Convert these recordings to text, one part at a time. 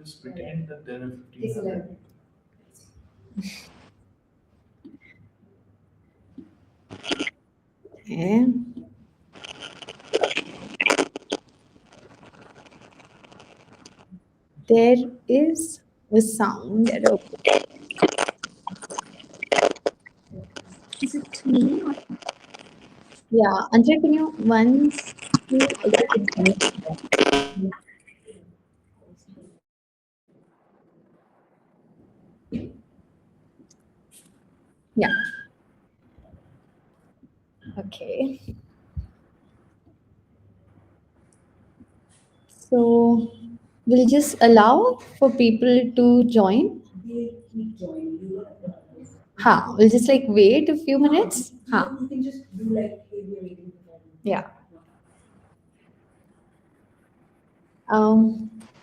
Just pretend that there are 1500. Okay. There is a sound. Is it me? Yeah, Andrea, can you once you exit? Yeah. Okay. So we'll just allow for people to join. We'll just like wait a few minutes. Yeah.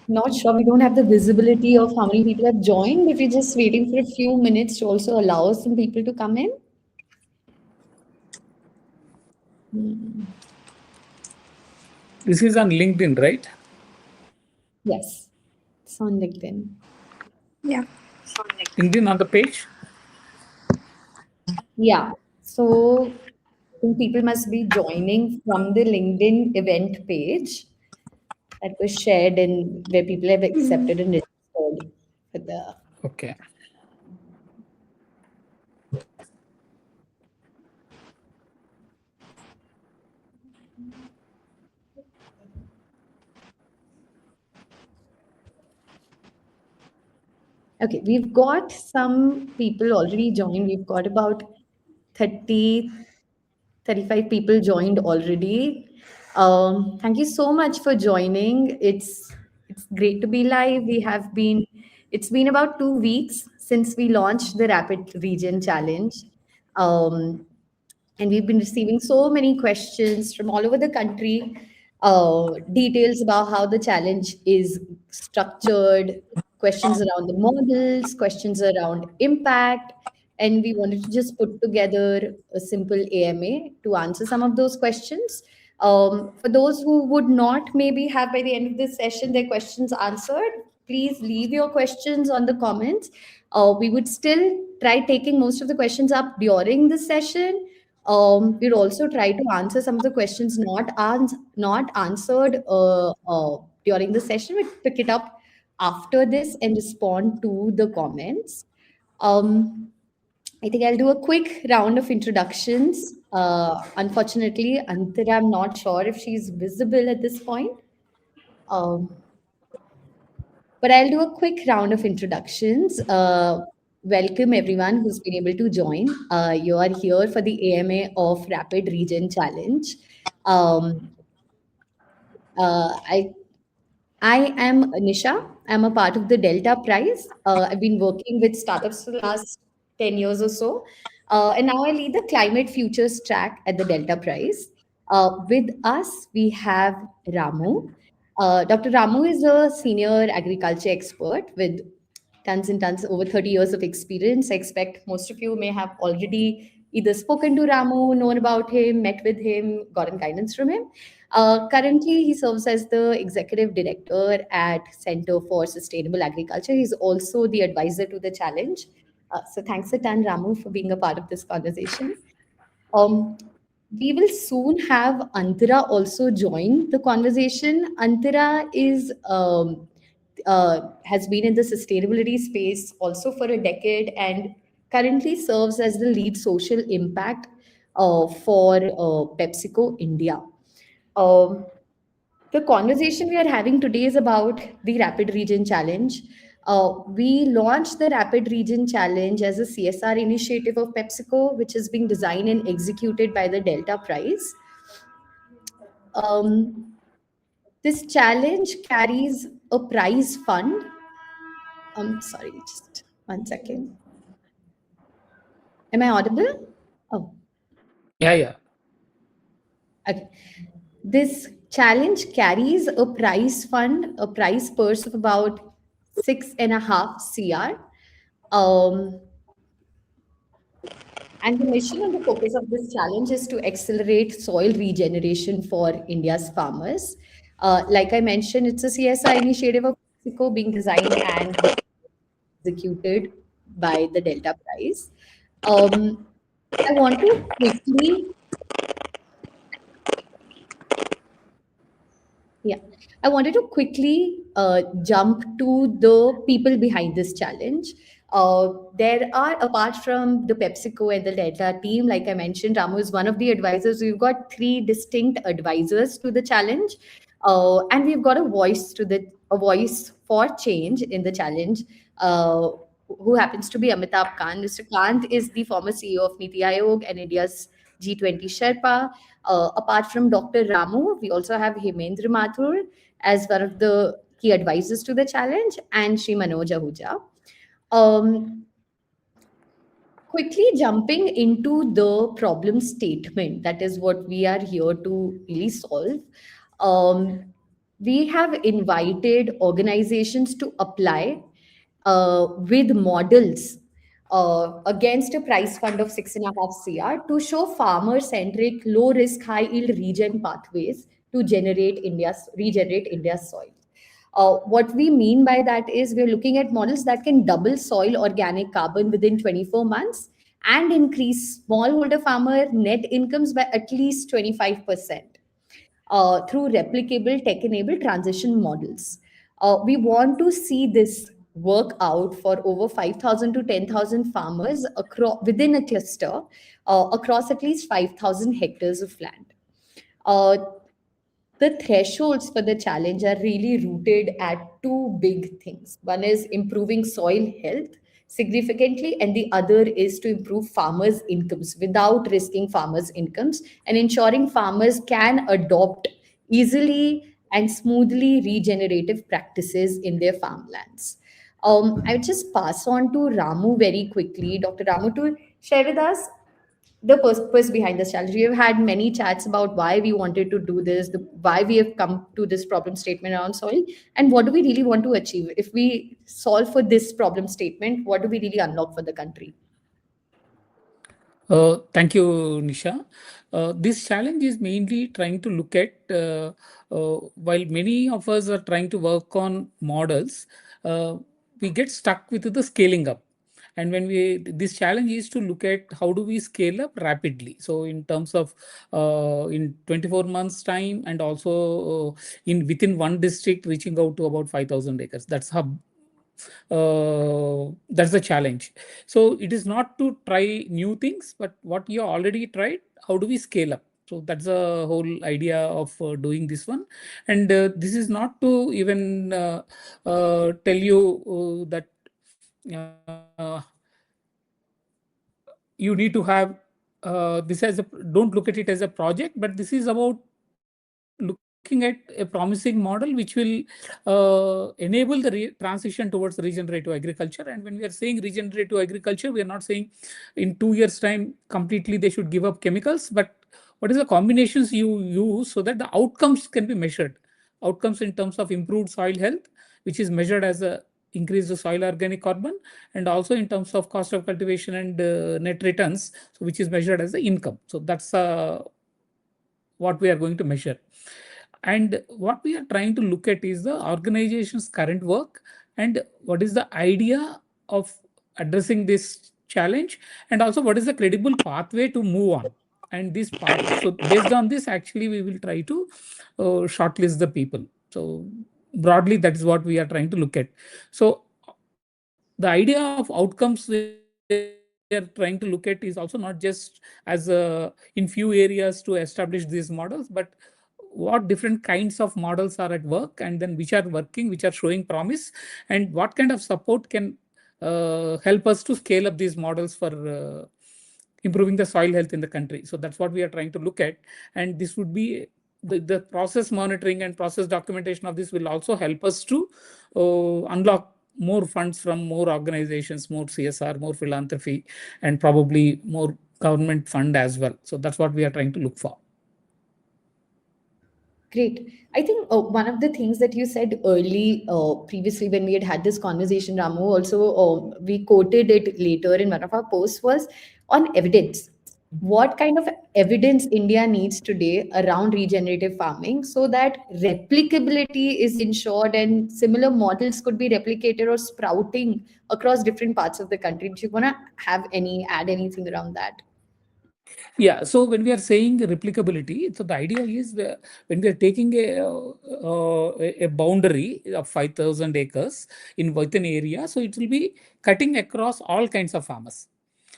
Not sure. We don't have the visibility of how many people have joined, but we're just waiting for a few minutes to also allow some people to come in. This is on LinkedIn, right? Yes, it's on LinkedIn. Yeah. LinkedIn on the page? Yeah. So I think people must be joining from the LinkedIn event page that was shared and where people have accepted and registered for the. Okay. Okay, we've got some people already joined. We've got about 30, 35 people joined already. Thank you so much for joining. It's great to be live. It's been about 2 weeks since we launched the Rapid Region Challenge. And we've been receiving so many questions from all over the country, details about how the challenge is structured, questions around the models, questions around impact, and we wanted to just put together a simple AMA to answer some of those questions. For those who would not maybe have by the end of this session their questions answered, please leave your questions on the comments. We would still try taking most of the questions up during the session. We'll also try to answer some of the questions not answered during the session. We'll pick it up after this and respond to the comments. I think I'll do a quick round of introductions. Unfortunately, Antara, I'm not sure if she's visible at this point. But I'll do a quick round of introductions. Welcome everyone who's been able to join. You are here for the AMA of Rapid Region Challenge. I am Nisha. I'm a part of the Delta Prize. I've been working with startups for the last 10 years or so. And now I lead the Climate Futures track at the Delta Prize. With us, we have Ramu. Dr. Ramu is a senior agriculture expert with tons and tons, over 30 years of experience. I expect most of you may have already either spoken to Ramu, known about him, met with him, gotten guidance from him. Currently, he serves as the executive director at Center for Sustainable Agriculture. He's also the advisor to the challenge. So thanks a ton, Ramu, for being a part of this conversation. We will soon have Antara also join the conversation. Antara has been in the sustainability space also for a decade and currently serves as the lead social impact for PepsiCo India. The conversation we are having today is about the Rapid Region Challenge. We launched the Rapid Region Challenge as a CSR initiative of PepsiCo, which is being designed and executed by the Delta Prize. This challenge carries a prize fund. Sorry, just 1 second. Am I audible? Oh. Yeah. Okay. This challenge carries a prize fund, a prize purse of about 6.5 CR. And the mission and the focus of this challenge is to accelerate soil regeneration for India's farmers. Like I mentioned, it's a CSR initiative of PepsiCo being designed and executed by the Delta Prize. Um, I want to quickly, yeah, I wanted to quickly jump to the people behind this challenge. There are, apart from the PepsiCo and the Delta team, like I mentioned, Ramu is one of the advisors. We've got three distinct advisors to the challenge, and we've got a voice for change in the challenge. Who happens to be Amitabh Kant. Mr. Kant is the former CEO of Niti Aayog and India's G20 Sherpa. Apart from Dr. Ramu, we also have Hemendra Mathur as one of the key advisors to the challenge, and Sri Manoj Ahuja. Um, Quickly jumping into the problem statement, that is what we are here to really solve. Um, we have invited organizations to apply with models against a price fund of 6.5 CR to show farmer-centric, low-risk, high-yield regen pathways to regenerate India's soil. What we mean by that is we're looking at models that can double soil organic carbon within 24 months and increase smallholder farmer net incomes by at least 25% through replicable tech-enabled transition models. We want to see this work out for over 5,000 to 10,000 farmers within a cluster across at least 5,000 hectares of land. Uh, the thresholds for the challenge are really rooted at two big things. One is improving soil health significantly, and the other is to improve farmers' incomes without risking farmers' incomes and ensuring farmers can adopt easily and smoothly regenerative practices in their farmlands. I would just pass on to Ramu very quickly, Dr. Ramu, to share with us the purpose behind this challenge. We have had many chats about why we wanted to do this, why we have come to this problem statement around soil, and what do we really want to achieve. If we solve for this problem statement, what do we really unlock for the country? Thank you, Nisha. This challenge is mainly trying to look at, while many of us are trying to work on models, we get stuck with the scaling up. And this challenge is to look at how do we scale up rapidly. So in terms of in 24 months time, and also in within one district reaching out to about 5,000 acres. That's the challenge. So it is not to try new things, but what you already tried, how do we scale up? So that's the whole idea of doing this one. And this is not to even tell you that you need to have this as a, don't look at it as a project, but this is about looking at a promising model which will enable the transition towards regenerative agriculture. And when we are saying regenerative agriculture, we are not saying in 2 years time completely they should give up chemicals, but what is the combinations you use so that the outcomes can be measured. Outcomes in terms of improved soil health, which is measured as a increased soil organic carbon, and also in terms of cost of cultivation and net returns, so which is measured as the income. So that's what we are going to measure. And what we are trying to look at is the organization's current work and what is the idea of addressing this challenge, and also what is the credible pathway to move on. And this path, so based on this, actually, we will try to shortlist the people. So broadly, that is what we are trying to look at. So the idea of outcomes we are trying to look at is also not just as in few areas to establish these models, but what different kinds of models are at work, and then which are working, which are showing promise, and what kind of support can help us to scale up these models for improving the soil health in the country. So that's what we are trying to look at. And this would be the process monitoring and process documentation of this will also help us to unlock more funds from more organizations, more CSR, more philanthropy, and probably more government fund as well. So that's what we are trying to look for. Great. I think one of the things that you said previously when we had this conversation, Ramu, also we quoted it later in one of our posts, was on evidence. what kind of evidence India needs today around regenerative farming so that replicability is ensured and similar models could be replicated or sprouting across different parts of the country? Do you want to add anything around that? Yeah, so when we are saying replicability, so the idea is when we are taking a boundary of 5,000 acres in within area, so it will be cutting across all kinds of farmers.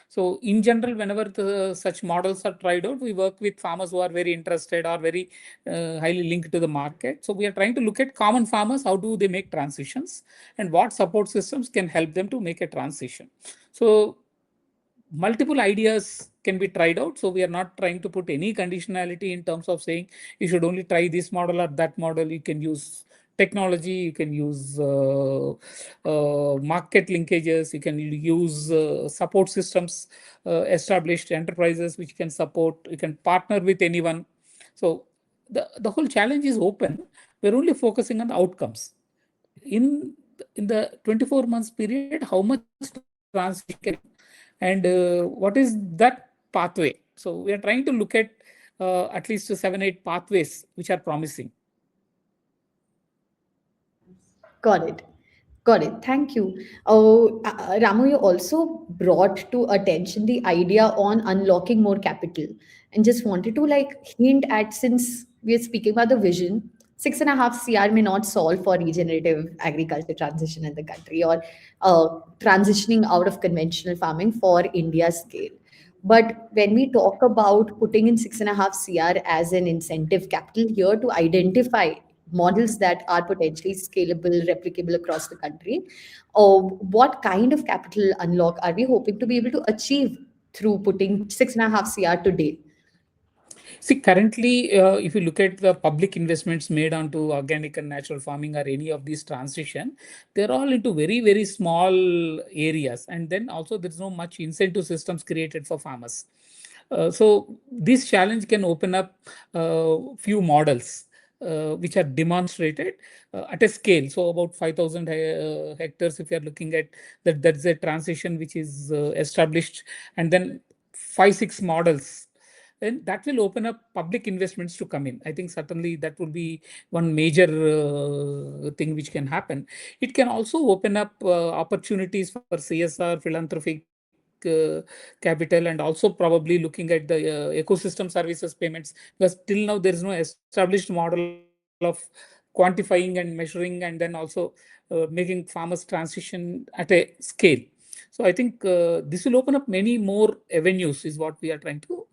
So in general, whenever such models are tried out, we work with farmers who are very interested or very highly linked to the market. So we are trying to look at common farmers, how do they make transitions, and what support systems can help them to make a transition. So multiple ideas can be tried out. So we are not trying to put any conditionality in terms of saying you should only try this model or that model. You can use technology, you can use market linkages, you can use support systems, established enterprises which can support, you can partner with anyone. So the whole challenge is open. We're only focusing on the outcomes. In the 24 months period, how much transition can, and what is that pathway? So we are trying to look at least 7-8 pathways which are promising. Got it. Got it. Thank you. Oh, Ramu, you also brought to attention the idea on unlocking more capital, and just wanted to like hint at, since we are speaking about the vision, 6.5 CR may not solve for regenerative agriculture transition in the country or transitioning out of conventional farming for India's scale. But when we talk about putting in 6.5 CR as an incentive capital here to identify models that are potentially scalable, replicable across the country, what kind of capital unlock are we hoping to be able to achieve through putting 6.5 CR today? See, currently, if you look at the public investments made onto organic and natural farming or any of these transition, they're all into very, very small areas. And then also there's no much incentive systems created for farmers. So this challenge can open up few models which are demonstrated at a scale. So about 5,000 hectares, if you are looking at that, that's a transition which is established, and then 5-6 models, then that will open up public investments to come in. I think certainly that will be one major thing which can happen. It can also open up opportunities for CSR, philanthropic capital, and also probably looking at the ecosystem services payments, because till now there is no established model of quantifying and measuring and then also making farmers transition at a scale. So I think this will open up many more avenues is what we are trying to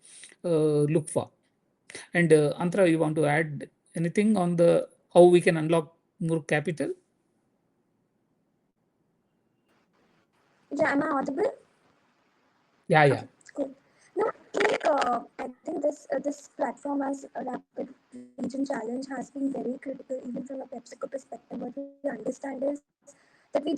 look for. And Antra, you want to add anything on the how we can unlock more capital? Yeah, am I audible? Yeah, yeah. Cool. No, I think this platform as a rapid region challenge has been very critical, even from a PepsiCo perspective. What we understand is that we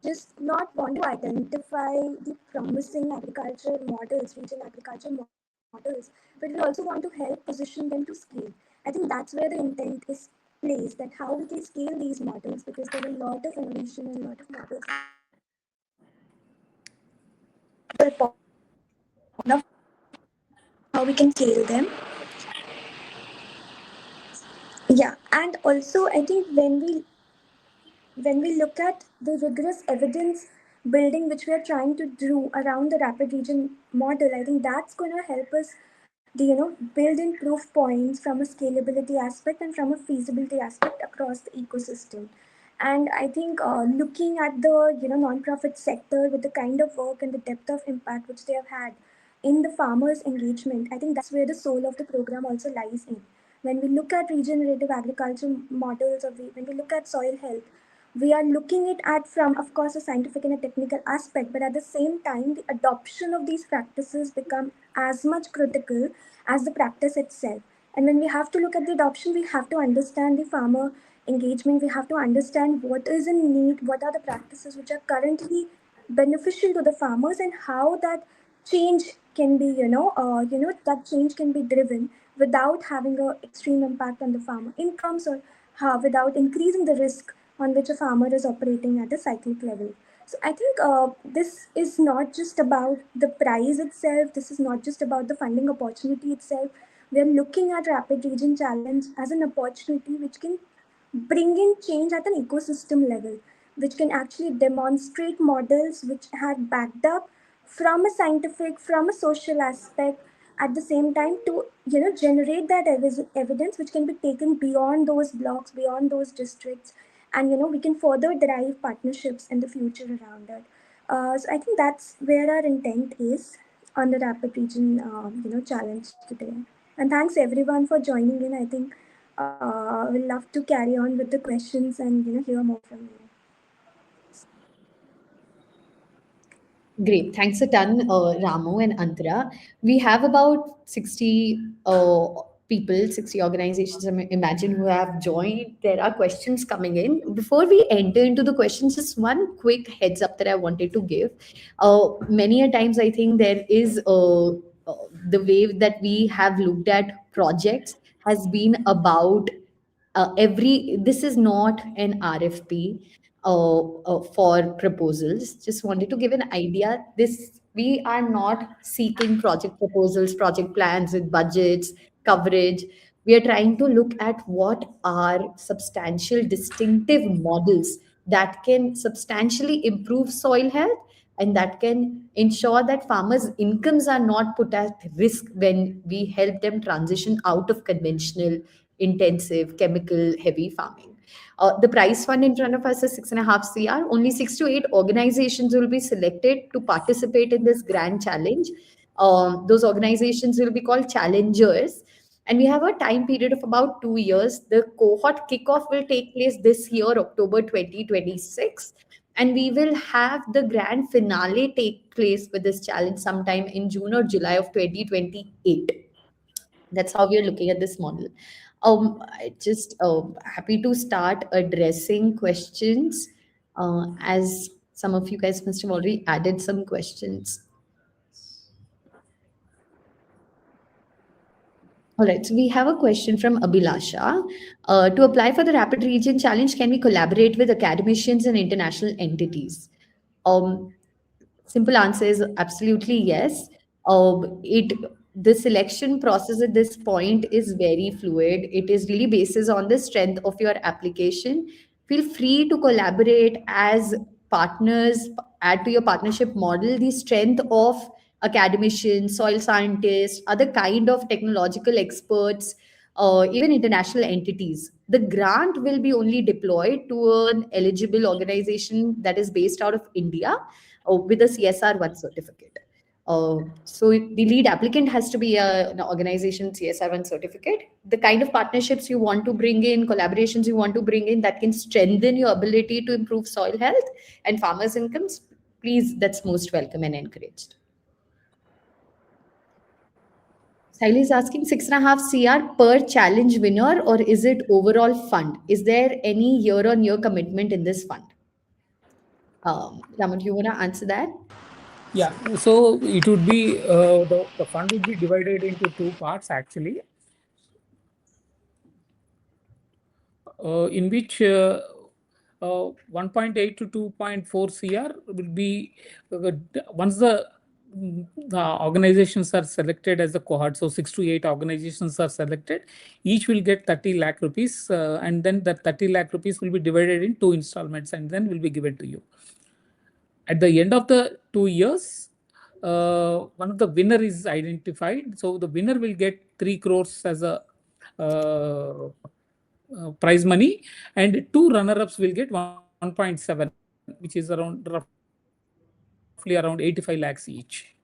just not want to identify the promising agriculture models, regional agriculture models, but we also want to help position them to scale. I think that's where the intent is placed, that how we can scale these models, because there are a lot of innovation and a lot of models of how we can scale them. Yeah, and also I think when we look at the rigorous evidence building which we are trying to do around the rapid region model, I think that's going to help us build in proof points from a scalability aspect and from a feasibility aspect across the ecosystem. And I think looking at the nonprofit sector with the kind of work and the depth of impact which they have had in the farmers' engagement, I think that's where the soul of the program also lies in. When we look at regenerative agriculture models, or when we look at soil health, we are looking it at from, of course, a scientific and a technical aspect, but at the same time, the adoption of these practices become as much critical as the practice itself. And when we have to look at the adoption, we have to understand the farmer engagement. We have to understand what is in need, what are the practices which are currently beneficial to the farmers, and how that change can be, that change can be driven without having an extreme impact on the farmer in terms of how, without increasing the risk on which a farmer is operating at a cyclic level. So I think this is not just about the prize itself. This is not just about the funding opportunity itself. We are looking at Rapid Region Challenge as an opportunity which can bring in change at an ecosystem level, which can actually demonstrate models which have backed up from a scientific, from a social aspect, at the same time to generate that evidence which can be taken beyond those blocks, beyond those districts, and we can further derive partnerships in the future around it. So I think that's where our intent is on the Rapid Region challenge today. And thanks everyone for joining in. I think we'll love to carry on with the questions and hear more from you. Great. Thanks a ton, Ramu and Antara. We have about 60 people, 60 organizations, imagine, who have joined. There are questions coming in. Before we enter into the questions, just one quick heads up that I wanted to give. Many a times, I think there is the way that we have looked at projects has been about this is not an RFP for proposals. Just wanted to give an idea. We are not seeking project proposals, project plans with budgets, coverage. We are trying to look at what are substantial distinctive models that can substantially improve soil health and that can ensure that farmers' incomes are not put at risk when we help them transition out of conventional, intensive, chemical heavy farming. The prize fund in front of us is 6.5 CR. Only 6 to 8 organizations will be selected to participate in this grand challenge. Those organizations will be called challengers. And we have a time period of about 2 years. The cohort kickoff will take place this year, October 2026. And we will have the grand finale take place with this challenge sometime in June or July of 2028. That's how we are looking at this model. I just happy to start addressing questions, as some of you guys must have already added some questions. All right, so we have a question from Abhilasha. To apply for the Rapid Region Challenge, can we collaborate with academicians and international entities? Simple answer is absolutely yes. It The selection process at this point is very fluid. It is really basis on the strength of your application. Feel free to collaborate as partners, add to your partnership model the strength of academicians, soil scientists, other kind of technological experts, even international entities. The grant will be only deployed to an eligible organization that is based out of India with a CSR1 certificate. So the lead applicant has to be an organization CSR1 certificate. The kind of partnerships you want to bring in, collaborations you want to bring in that can strengthen your ability to improve soil health and farmers' incomes, please, that's most welcome and encouraged. Saili is asking 6.5 CR per challenge winner, or is it overall fund? Is there any year-on-year commitment in this fund? Raman, do you want to answer that? Yeah, so it would be the fund would be divided into two parts actually, in which 1.8 to 2.4 CR will be once the organizations are selected as the cohort. So 6 to 8 organizations are selected. Each will get 30 lakh rupees, and then that 30 lakh rupees will be divided in 2 installments and then will be given to you. At the end of the 2 years, one of the winner is identified. So the winner will get 3 crores as a prize money, and 2 runner-ups will get 1.7, which is roughly around 85 lakhs each.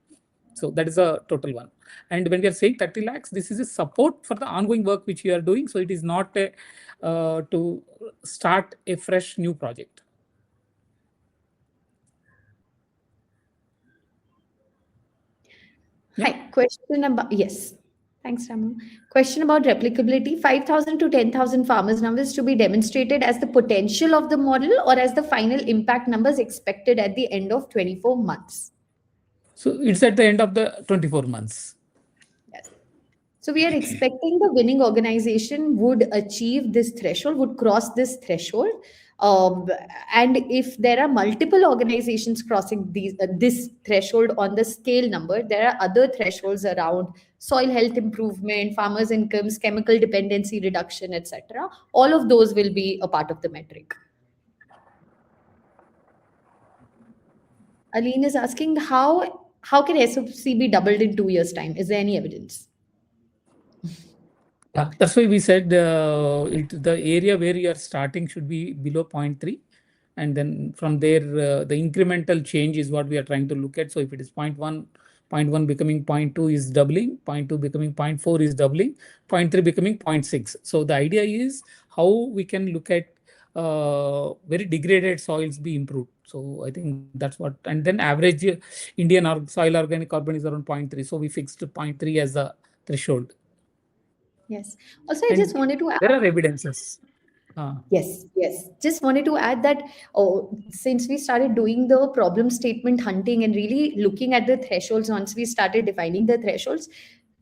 So that is a total one. And when we are saying 30 lakhs, this is a support for the ongoing work which we are doing. So it is not to start a fresh new project. Hi, question about, yes. Thanks, Ramu. Question about replicability. 5,000 to 10,000 farmers numbers to be demonstrated as the potential of the model or as the final impact numbers expected at the end of 24 months? So it's at the end of the 24 months. Yes. So we are expecting the winning organization would achieve this threshold, would cross this threshold. Um, and if there are multiple organizations crossing this threshold on the scale number, there are other thresholds around soil health improvement, farmers' incomes, chemical dependency reduction, etc. All of those will be a part of the metric. Aline is asking how can SOC be doubled in 2 years' time? Is there any evidence? Yeah, that's why we said the area where you are starting should be below 0.3. And then from there, the incremental change is what we are trying to look at. So if it is 0.1, 0.1 becoming 0.2 is doubling, 0.2 becoming 0.4 is doubling, 0.3 becoming 0.6. So the idea is how we can look at very degraded soils be improved. So I think that's what, and then average Indian soil organic carbon is around 0.3. So we fixed 0.3 as the threshold. Yes. Also, I just wanted to add. There are evidences. Yes, yes. Just wanted to add that since we started doing the problem statement hunting and really looking at the thresholds, once we started defining the thresholds,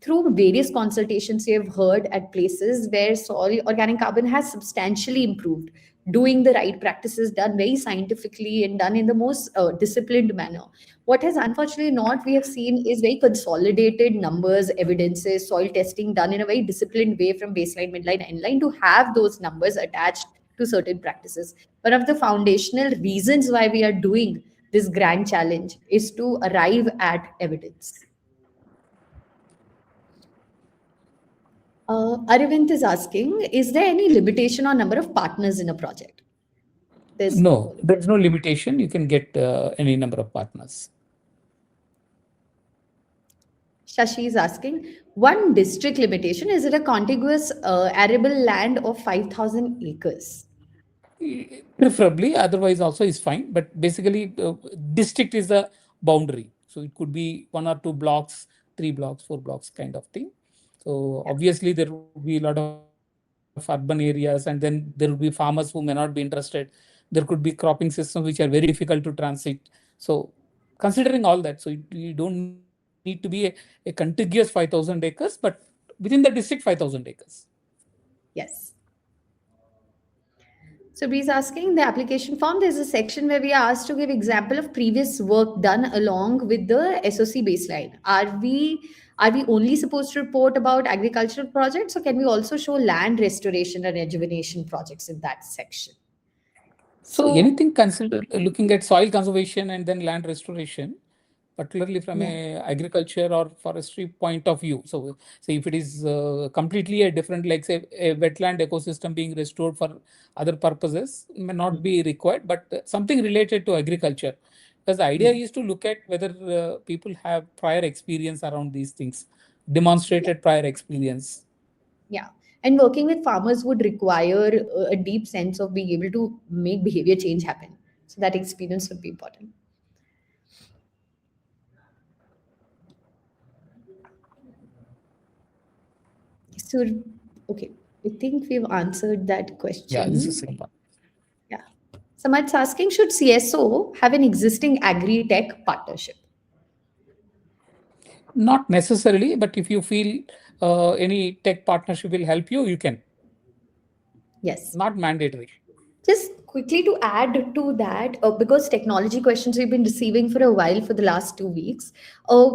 through various consultations we have heard at places where soil organic carbon has substantially improved, doing the right practices, done very scientifically and done in the most disciplined manner. What has unfortunately not we have seen is very consolidated numbers, evidences, soil testing done in a very disciplined way from baseline, midline, endline to have those numbers attached to certain practices. One of the foundational reasons why we are doing this grand challenge is to arrive at evidence. Aravind is asking, is there any limitation on number of partners in a project? No, there's no limitation. You can get any number of partners. Shashi is asking, one district limitation, is it a contiguous arable land of 5,000 acres? Preferably, otherwise also is fine. But basically, district is the boundary. So it could be 1 or 2 blocks, 3 blocks, 4 blocks kind of thing. So obviously there will be a lot of urban areas, and then there will be farmers who may not be interested. There could be cropping systems which are very difficult to transit. So considering all that, so you don't need to be a contiguous 5,000 acres, but within the district 5,000 acres. Yes. So Bree's asking, the application form, there's a section where we are asked to give example of previous work done along with the SOC baseline. Are we only supposed to report about agricultural projects, or can we also show land restoration and rejuvenation projects in that section? So anything consider looking at soil conservation and then land restoration, particularly from a agriculture or forestry point of view. So say if it is completely a different, like say a wetland ecosystem being restored for other purposes may not be required, but something related to agriculture. Because the idea is to look at whether people have prior experience around these things, demonstrated prior experience. Yeah. And working with farmers would require a deep sense of being able to make behavior change happen. So that experience would be important. So, okay, I think we've answered that question. Yeah, this is simple. Yeah. Samad's asking, should CSO have an existing agri-tech partnership? Not necessarily, but if you feel any tech partnership will help you, you can. Yes. Not mandatory. Just quickly to add to that, because technology questions we've been receiving for a while for the last 2 weeks,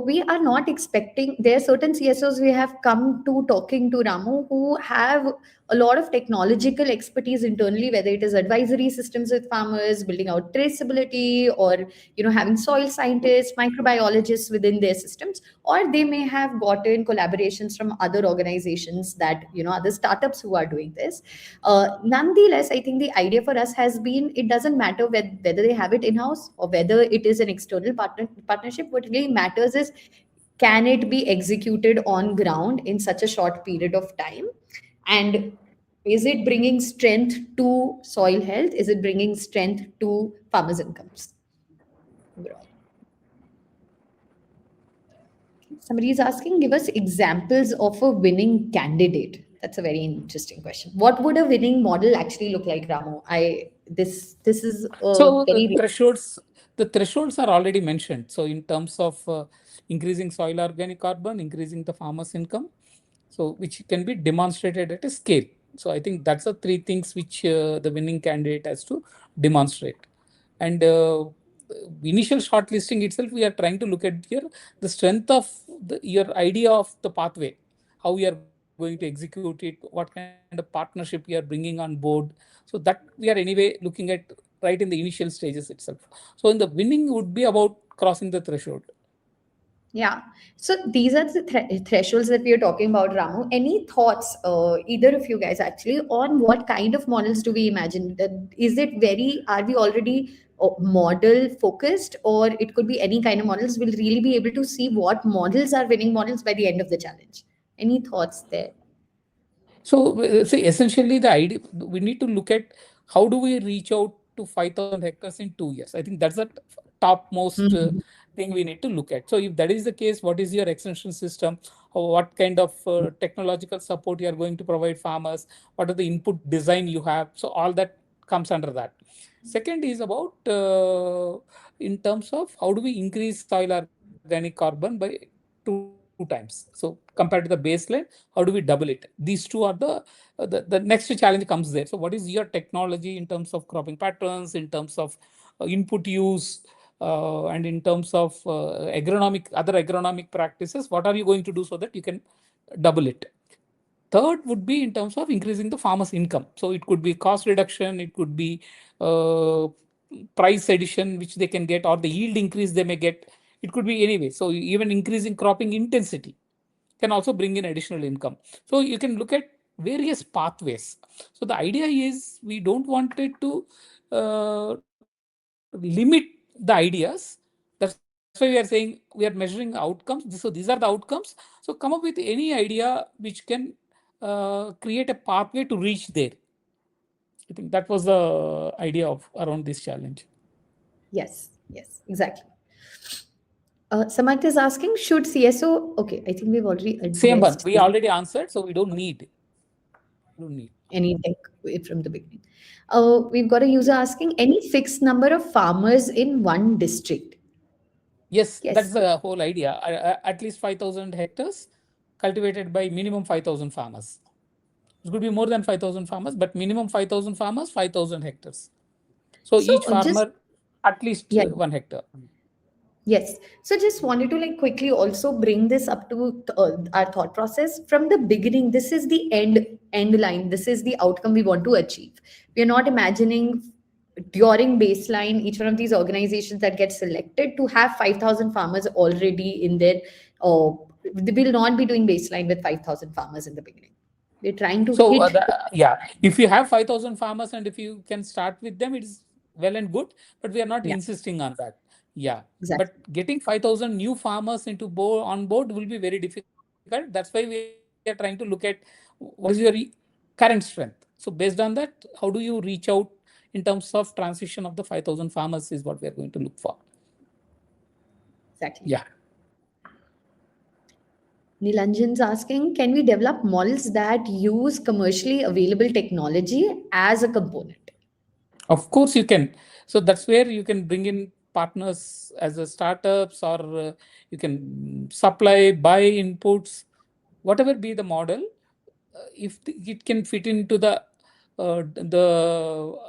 we are not expecting, there are certain CSOs we have come to talking to Ramu who have a lot of technological expertise internally, whether it is advisory systems with farmers, building out traceability, or having soil scientists, microbiologists within their systems, or they may have gotten collaborations from other organizations that other startups who are doing this. Nonetheless, I think the idea for us has been, it doesn't matter whether they have it in-house or whether it is an external partnership. What really matters is, can it be executed on ground in such a short period of time? And is it bringing strength to soil health? Is it bringing strength to farmers' incomes overall? Somebody is asking, give us examples of a winning candidate. That's a very interesting question. What would a winning model actually look like, Ramu? This is so very the thresholds are already mentioned. So in terms of increasing soil organic carbon, increasing the farmer's income, so which can be demonstrated at a scale. So I think that's the three things which the winning candidate has to demonstrate. And initial shortlisting itself, we are trying to look at here the strength of your idea of the pathway, how we are going to execute it, what kind of partnership we are bringing on board. So that we are anyway looking at right in the initial stages itself. So in the winning would be about crossing the threshold. Yeah. So these are the thresholds that we are talking about, Ramu. Any thoughts, either of you guys actually, on what kind of models do we imagine? Is it are we already model focused, or it could be any kind of models? We'll really be able to see what models are winning models by the end of the challenge. Any thoughts there? So, see, essentially, the idea we need to look at how do we reach out to 5,000 hectares in 2 years. I think that's the topmost Mhm. thing we need to look at. So, if that is the case, what is your extension system? Or what kind of technological support you are going to provide farmers? What are the input design you have? So, all that comes under that. Second is about in terms of how do we increase soil organic carbon by 2 times. So compared to the baseline, how do we double it? These two are the next challenge comes there. So what is your technology in terms of cropping patterns, in terms of input use, and in terms of other agronomic practices? What are you going to do so that you can double it? Third would be in terms of increasing the farmer's income. So it could be cost reduction, it could be uh, price addition which they can get, or the yield increase they may get. It could be anyway. So even increasing cropping intensity can also bring in additional income. So you can look at various pathways. So the idea is we don't want it to limit the ideas. That's why we are saying we are measuring outcomes. So these are the outcomes. So come up with any idea which can create a pathway to reach there. I think that was the idea of around this challenge. Yes, yes, exactly. Samantha is asking, should CSO? Okay, I think we've already Same one. addressed We this. already answered, so we don't need. Don't need. Anything from the beginning. We've got a user asking, any fixed number of farmers in one district? Yes, that's Yes. the whole idea. At least 5,000 hectares cultivated by minimum 5,000 farmers. It could be more than 5,000 farmers, but minimum 5,000 farmers, 5,000 hectares. So So each just farmer at least yeah, 1 hectare. yes. So just wanted to like quickly also bring this up to our thought process from the beginning. This is the end line. This is the outcome we want to achieve. We are not imagining during baseline each one of these organizations that get selected to have 5,000 farmers already in their. They will not be doing baseline with 5,000 farmers in the beginning. We're trying to So hit. yeah, if you have 5,000 farmers and if you can start with them, it is well and good. But we are not Yeah, insisting on that. Yeah, exactly. but getting 5,000 new farmers into on board will be very difficult. That's why we are trying to look at what is your current strength. So based on that, how do you reach out in terms of transition of the 5,000 farmers is what we are going to look for. Exactly. Yeah. Nilanjan's asking, can we develop models that use commercially available technology as a component? Of course, you can. So that's where you can bring in partners as a startups, or you can supply, buy inputs, whatever be the model. If it can fit into the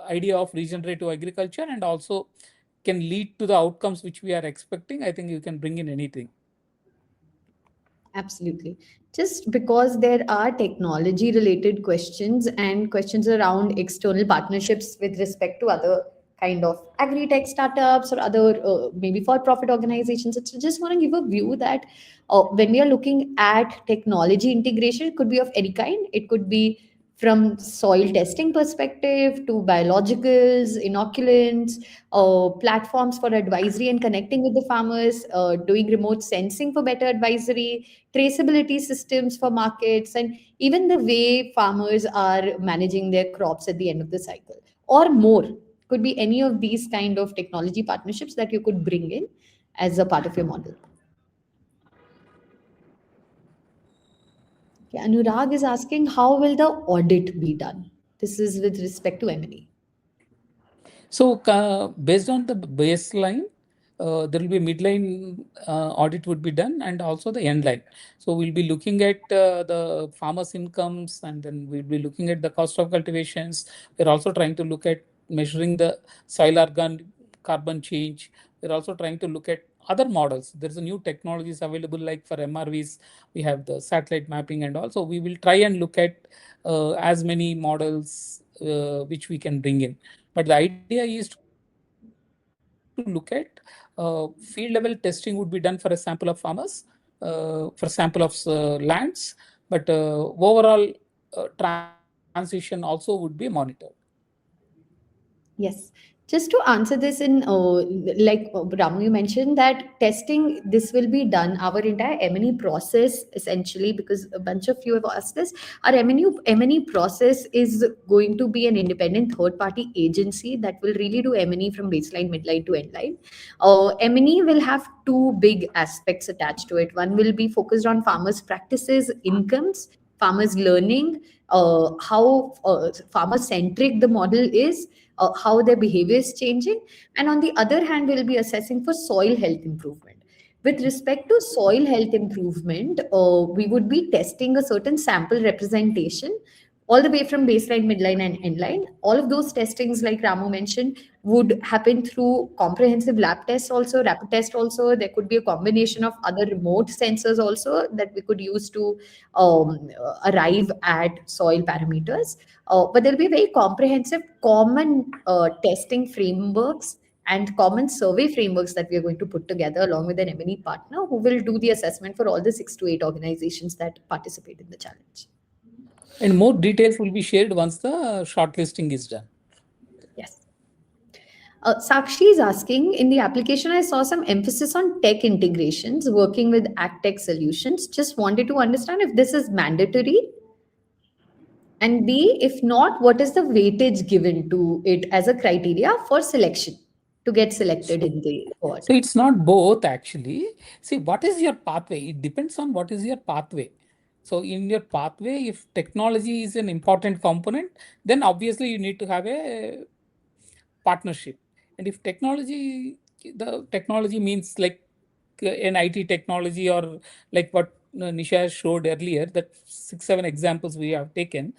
idea of regenerative agriculture and also can lead to the outcomes which we are expecting, I think you can bring in anything. Absolutely. Just because there are technology related questions and questions around external partnerships with respect to other kind of agri-tech startups or other maybe for-profit organizations. I just want to give a view that when we are looking at technology integration, it could be of any kind. It could be from soil testing perspective to biologicals, inoculants, platforms for advisory and connecting with the farmers, doing remote sensing for better advisory, traceability systems for markets, and even the way farmers are managing their crops at the end of the cycle, or more. Could be any of these kind of technology partnerships that you could bring in as a part of your model. Okay, Anurag is asking, how will the audit be done? This is with respect to M&E. So based on the baseline, there will be midline audit would be done, and also the end line. So we'll be looking at the farmers' incomes, and then we'll be looking at the cost of cultivations. We're also trying to look at measuring the soil organ carbon change. We're also trying to look at other models. There's a new technologies available, like for MRVs, we have the satellite mapping, and also we will try and look at as many models which we can bring in. But the idea is to look at field level testing would be done for a sample of farmers, for a sample of lands, but overall transition also would be monitored. Yes. Just to answer this in, like Ramu, you mentioned that testing, this will be done, our entire M&E process essentially, because a bunch of you have asked this, our M&E process is going to be an independent third-party agency that will really do M&E from baseline, midline to endline. M&E will have two big aspects attached to it. One will be focused on farmers' practices, incomes, farmers' learning, how farmer-centric the model is, how their behavior is changing, and on the other hand we'll be assessing for soil health improvement. With respect to soil health improvement, we would be testing a certain sample representation all the way from baseline, midline, and endline. All of those testings, like Ramu mentioned, would happen through comprehensive lab tests also, rapid test also. There could be a combination of other remote sensors also that we could use to arrive at soil parameters. But there'll be very comprehensive common testing frameworks and common survey frameworks that we are going to put together along with an M&E partner who will do the assessment for all the 6 to 8 organizations that participate in the challenge. And more details will be shared once the shortlisting is done. Yes. Sakshi is asking, in the application, I saw some emphasis on tech integrations, working with AgTech solutions. Just wanted to understand if this is mandatory. And B, if not, what is the weightage given to it as a criteria for selection to get selected in the cohort? So it's not both actually. See, what is your pathway? It depends on what is your pathway. So in your pathway, if technology is an important component, then obviously you need to have a partnership. And if the technology means like an IT technology, or like what Nisha showed earlier, that 6-7 examples we have taken,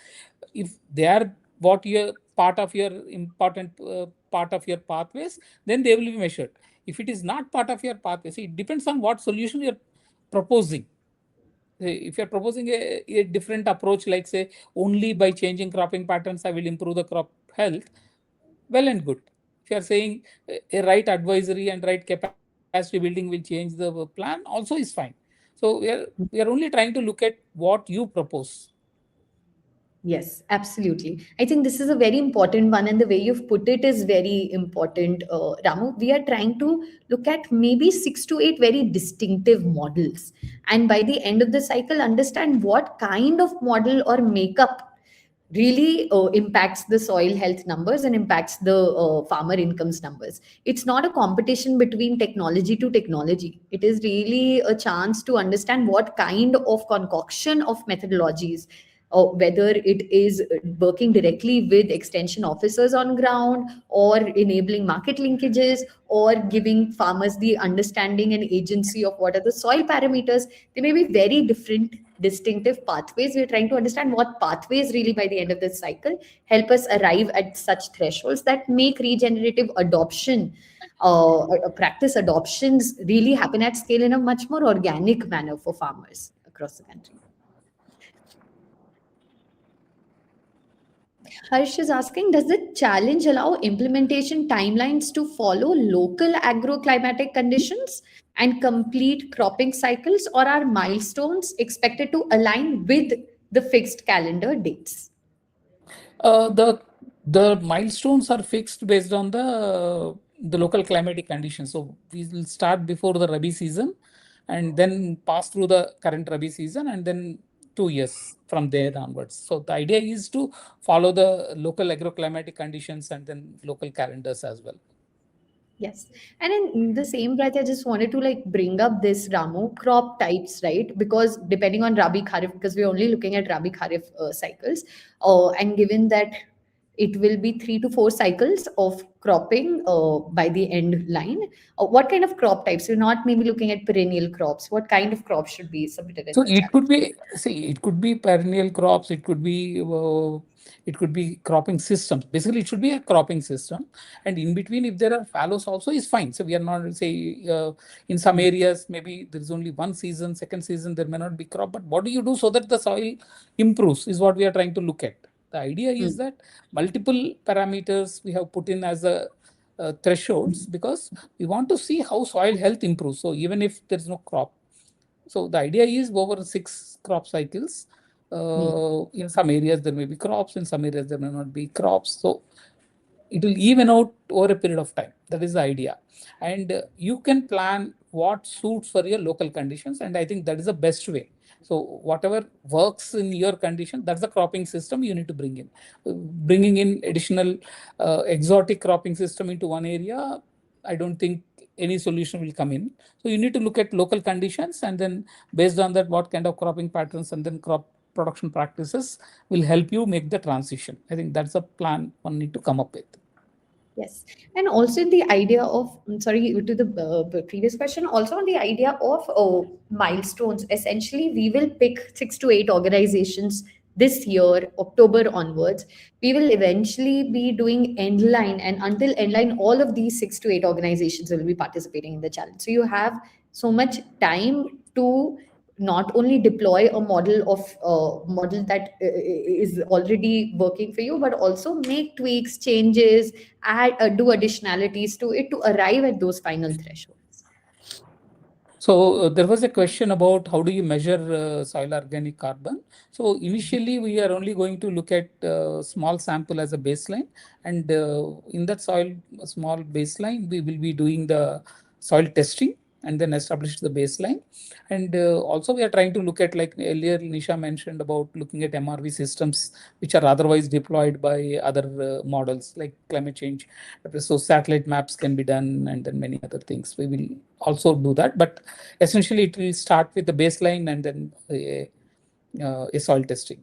if they are what your part of your important part of your pathways, then they will be measured. If it is not part of your pathway, see, it depends on what solution you're proposing. If you're proposing a different approach, like say only by changing cropping patterns I will improve the crop health, well and good. If you are saying a right advisory and right capacity building will change the plan, also is fine. So we are only trying to look at what you propose. Yes, absolutely. I think this is a very important one, and the way you've put it is very important, Ramu. We are trying to look at maybe 6 to 8 very distinctive models, and by the end of the cycle, understand what kind of model or makeup really impacts the soil health numbers and impacts the farmer incomes numbers. It's not a competition between technology to technology. It is really a chance to understand what kind of concoction of methodologies, whether it is working directly with extension officers on ground or enabling market linkages or giving farmers the understanding and agency of what are the soil parameters. They may be very different distinctive pathways. We're trying to understand what pathways really by the end of this cycle help us arrive at such thresholds that make regenerative adoption, practice adoptions really happen at scale in a much more organic manner for farmers across the country. Harsh is asking, does the challenge allow implementation timelines to follow local agroclimatic conditions and complete cropping cycles, or are milestones expected to align with the fixed calendar dates? The milestones are fixed based on the local climatic conditions. So we will start before the Rabi season, and then pass through the current Rabi season, and then 2 years from there onwards. So the idea is to follow the local agroclimatic conditions and then local calendars as well. Yes. And in the same breath, I just wanted to like bring up this Ramu crop types, right? Because depending on Rabi Kharif, because we're only looking at Rabi Kharif cycles, and given that it will be 3 to 4 cycles of cropping by the end line. What kind of crop types? You're not maybe looking at perennial crops. What kind of crops should be submitted in So the it challenge? could be, see, it could be perennial crops, it could be cropping systems. Basically, it should be a cropping system, and in between, if there are fallows also is fine. So we are not in some areas maybe there is only one season, second season there may not be crop. But what do you do so that the soil improves is what we are trying to look at. The idea is that multiple parameters we have put in as a thresholds because we want to see how soil health improves. So even if there is no crop. So the idea is over 6 crop cycles. In some areas there may be crops, in some areas there may not be crops. So it will even out over a period of time. That is the idea. And you can plan what suits for your local conditions. And I think that is the best way. So whatever works in your condition, that's the cropping system you need to bring in. Bringing in additional exotic cropping system into one area, I don't think any solution will come in. So you need to look at local conditions, and then based on that, what kind of cropping patterns and then crop production practices will help you make the transition. I think that's a plan one need to come up with. Yes. And also the idea of, sorry, to the previous question, also on the idea of milestones. Essentially, we will pick 6 to 8 organizations this year, October onwards. We will eventually be doing endline, and until endline, all of these 6 to 8 organizations will be participating in the challenge. So you have so much time to not only deploy a model that is already working for you, but also make tweaks, changes, add do additionalities to it to arrive at those final thresholds. So there was a question about how do you measure soil organic carbon. So initially we are only going to look at small sample as a baseline, and in that small baseline we will be doing the soil testing and then establish the baseline. And also we are trying to look at, like earlier Nisha mentioned about looking at MRV systems which are otherwise deployed by other models like climate change. So satellite maps can be done, and then many other things. We will also do that, but essentially it will start with the baseline and then a soil testing.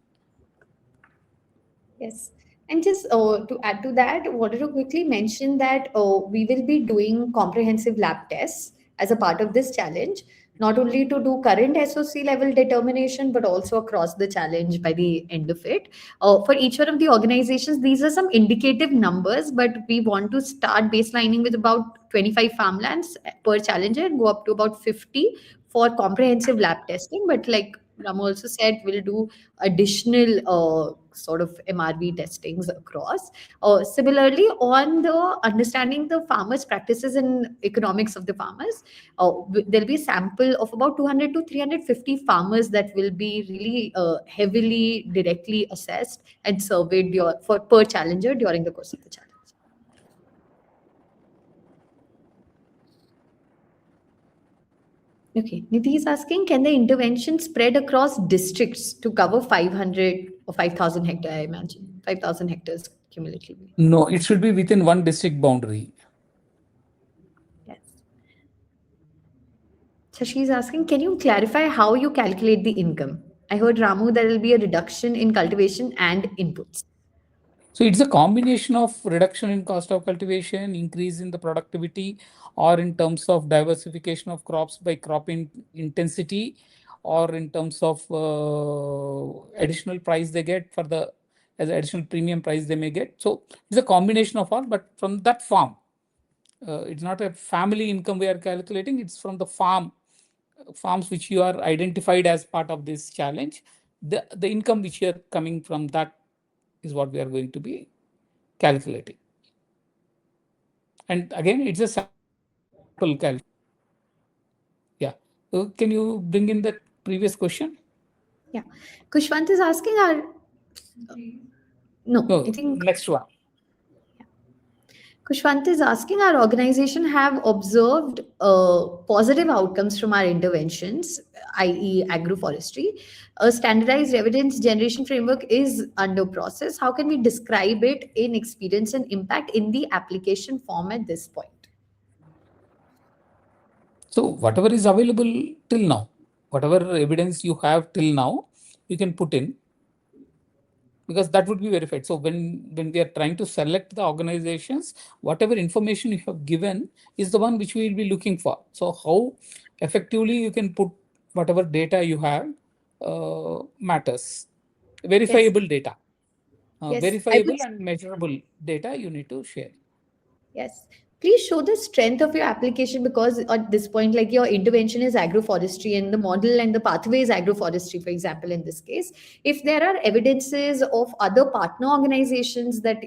Yes. And just to add to that, I wanted to quickly mention that we will be doing comprehensive lab tests as a part of this challenge, not only to do current SOC level determination, but also across the challenge by the end of it. For each one of the organizations, these are some indicative numbers, but we want to start baselining with about 25 farmlands per challenger and go up to about 50 for comprehensive lab testing. But like Ram also said, we'll do additional sort of MRV testings across. Similarly, on the understanding the farmers' practices and economics of the farmers, there'll be a sample of about 200 to 350 farmers that will be really heavily directly assessed and surveyed for per challenger during the course of the challenge. Okay, Nidhi is asking, can the intervention spread across districts to cover 500 or 5,000 hectares, I imagine? 5,000 hectares cumulatively. No, it should be within one district boundary. Yes. So she's asking, can you clarify how you calculate the income? I heard Ramu there will be a reduction in cultivation and inputs. So it's a combination of reduction in cost of cultivation, increase in the productivity, or in terms of diversification of crops by intensity, or in terms of additional price they get as additional premium price they may get. So it's a combination of all, but from that farm. It's not a family income we are calculating, it's from the farms which you are identified as part of this challenge. The income which you are coming from that is what we are going to be calculating. And again, it's a sample calculation. Yeah. Can you bring in the previous question? Yeah. Kushwant is asking No, I think next one. Kushwant is asking, our organization have observed positive outcomes from our interventions, i.e. agroforestry. A standardized evidence generation framework is under process. How can we describe it in experience and impact in the application form at this point? So whatever is available till now, whatever evidence you have till now, you can put in. because that would be verified. So when we are trying to select the organizations, whatever information you have given is the one which we will be looking for. So how effectively you can put whatever data you have matters. Verifiable data, Yes, I would. verifiable and measurable data you need to share. Yes. Please show the strength of your application, because at this point, like, your intervention is agroforestry and the model and the pathway is agroforestry, for example, in this case. If there are evidences of other partner organizations that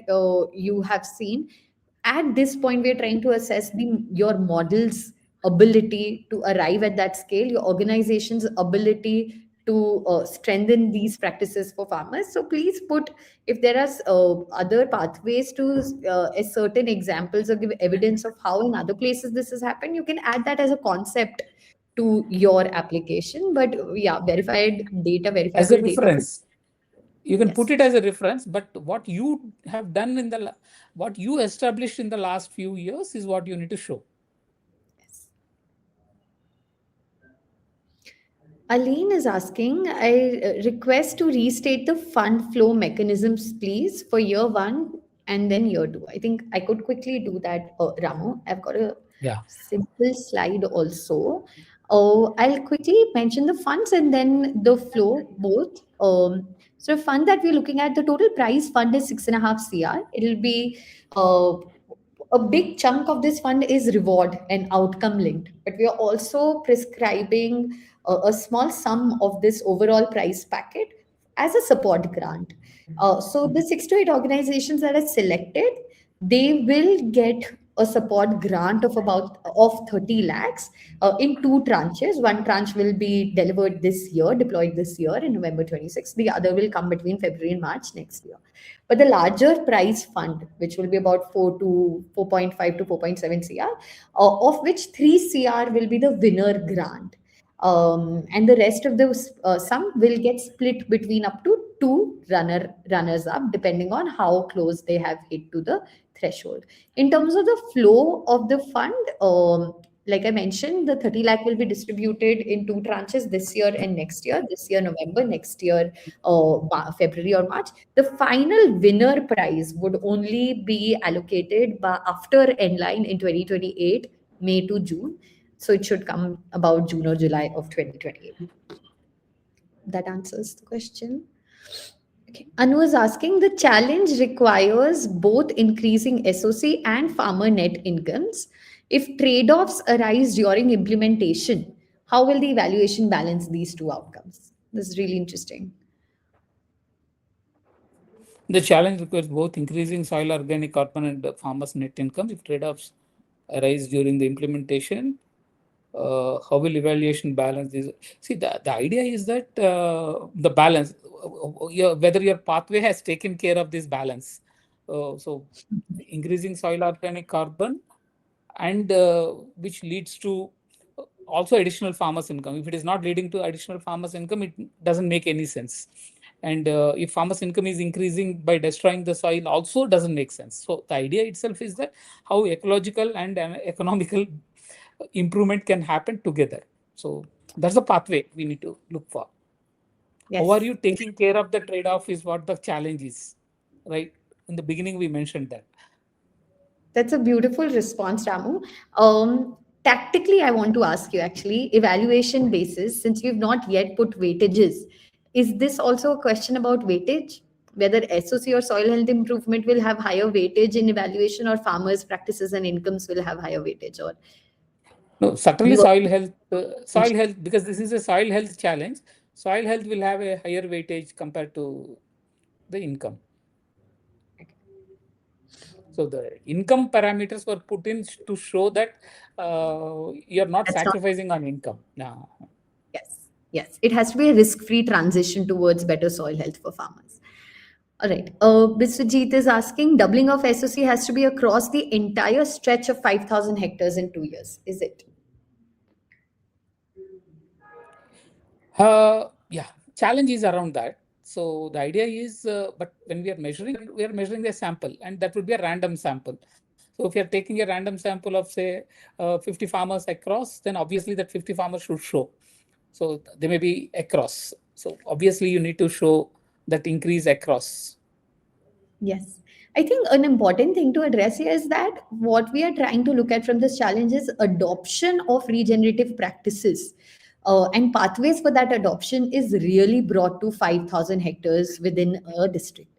you have seen, at this point, we're trying to assess your model's ability to arrive at that scale, your organization's ability to strengthen these practices for farmers. So please put, if there are other pathways to certain examples or give evidence of how in other places this has happened, you can add that as a concept to your application. But yeah, verified data, As a verifiable data. reference, you can put Yes. it as a reference, but what you have done in what you established in the last few years is what you need to show. Yes. Aline is asking, I request to restate the fund flow mechanisms, please, for year one and then year two. I think I could quickly do that, Ramu. I've got a Yeah. simple slide also. Oh, I'll quickly mention the funds and then the flow both. So the fund that we're looking at, the total price fund is 6.5 CR. It'll be a big chunk of this fund is reward and outcome linked, but we are also prescribing a small sum of this overall price packet as a support grant. So the 6 to 8 organizations that are selected, they will get a support grant of about of 30 lakhs in two tranches. One tranche will be delivered this year, deployed this year in November 26. The other will come between February and March next year. But the larger prize fund, which will be about 4.5 to 4.7 CR, of which 3 CR will be the winner grant. And the rest of the sum will get split between up to two runners up, depending on how close they have hit to the threshold. In terms of the flow of the fund, like I mentioned, the 30 lakh will be distributed in two tranches this year and next year. This year, November, next year, February or March. The final winner prize would only be allocated by after end line in 2028, May to June. So it should come about June or July of 2028. That answers the question. Okay. Anu is asking, the challenge requires both increasing SOC and farmer net incomes. If trade-offs arise during implementation, how will the evaluation balance these two outcomes? This is really interesting. The challenge requires both increasing soil organic carbon and farmers' net income. If trade-offs arise during the implementation, how will evaluation balance this? See, the idea is that the balance, whether your pathway has taken care of this balance. So increasing soil organic carbon and which leads to also additional farmers income. If it is not leading to additional farmers income, it doesn't make any sense. And if farmers income is increasing by destroying the soil, also doesn't make sense. So the idea itself is that how ecological and economical improvement can happen together. So that's the pathway we need to look for. Yes. How are you taking care of the trade-off is what the challenge is, right? In the beginning, we mentioned that. That's a beautiful response, Ramu. Tactically, I want to ask you actually, evaluation basis, since we've not yet put weightages, is this also a question about weightage? Whether SOC or soil health improvement will have higher weightage in evaluation, or farmers' practices and incomes will have higher weightage? Or no, certainly soil health, because this is a soil health challenge. Soil health will have a higher weightage compared to the income. So the income parameters were put in to show that you're not sacrificing on income. No. Yes, yes. It has to be a risk-free transition towards better soil health for farmers. All right. Mr. Jeet is asking, doubling of SOC has to be across the entire stretch of 5,000 hectares in 2 years. Is it? Yeah, challenge is around that. So the idea is, but when we are measuring the sample, and that would be a random sample. So if you're taking a random sample of, say, 50 farmers across, then obviously that 50 farmers should show. So they may be across. So obviously you need to show that increase across. Yes. I think an important thing to address here is that what we are trying to look at from this challenge is adoption of regenerative practices. And pathways for that adoption is really brought to 5,000 hectares within a district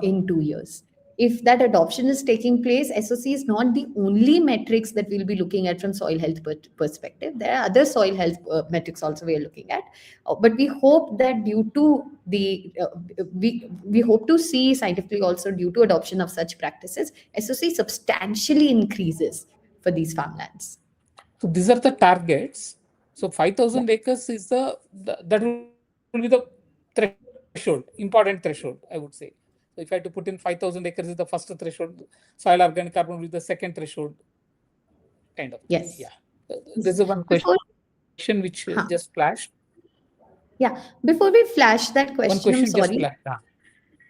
in 2 years. If that adoption is taking place, SOC is not the only metrics that we'll be looking at from soil health perspective. There are other soil health metrics also we are looking at. But we hope that due to we hope to see scientifically also due to adoption of such practices, SOC substantially increases for these farmlands. So these are the targets. So Yeah. 5,000 acres is that will be the threshold, important threshold, I would say. So if I had to put in 5,000 acres is the first threshold, soil organic carbon will be the second threshold, kind of. Yeah. Yes. There's a one Before, question which just huh. flashed. Yeah. Before we flash that One question, question I'm just sorry. flashed.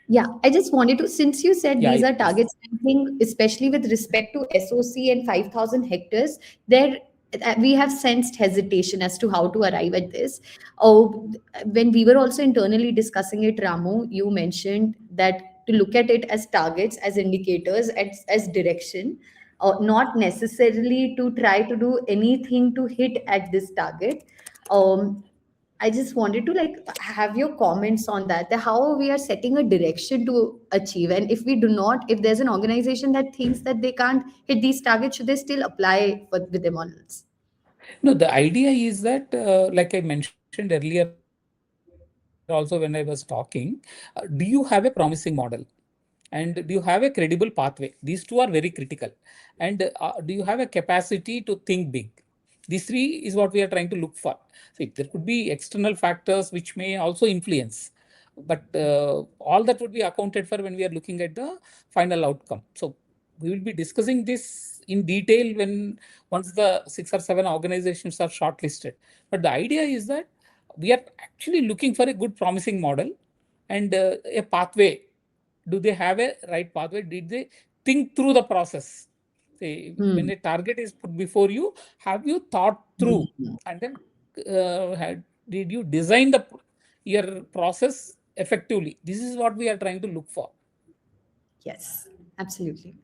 Yeah, I just wanted to, since you said Yeah, these are yes. targets, I think especially with respect to SOC and 5,000 hectares, there we have sensed hesitation as to how to arrive at this. Oh, when we were also internally discussing it, Ramu, you mentioned that to look at it as targets, as indicators, as direction, not necessarily to try to do anything to hit at this target. I just wanted to like have your comments on that. How we are setting a direction to achieve, and if we do not, if there's an organization that thinks that they can't hit these targets, should they still apply for with their models? No, the idea is that, like I mentioned earlier, also when I was talking, do you have a promising model? And do you have a credible pathway? These two are very critical. And do you have a capacity to think big? These three is what we are trying to look for. See, there could be external factors which may also influence, but all that would be accounted for when we are looking at the final outcome. So we will be discussing this in detail when once the 6 or 7 organizations are shortlisted. But the idea is that we are actually looking for a good promising model and a pathway. Do they have a right pathway? Did they think through the process? Say, when a target is put before you, have you thought through and then did you design your process effectively? This is what we are trying to look for. Yes, absolutely.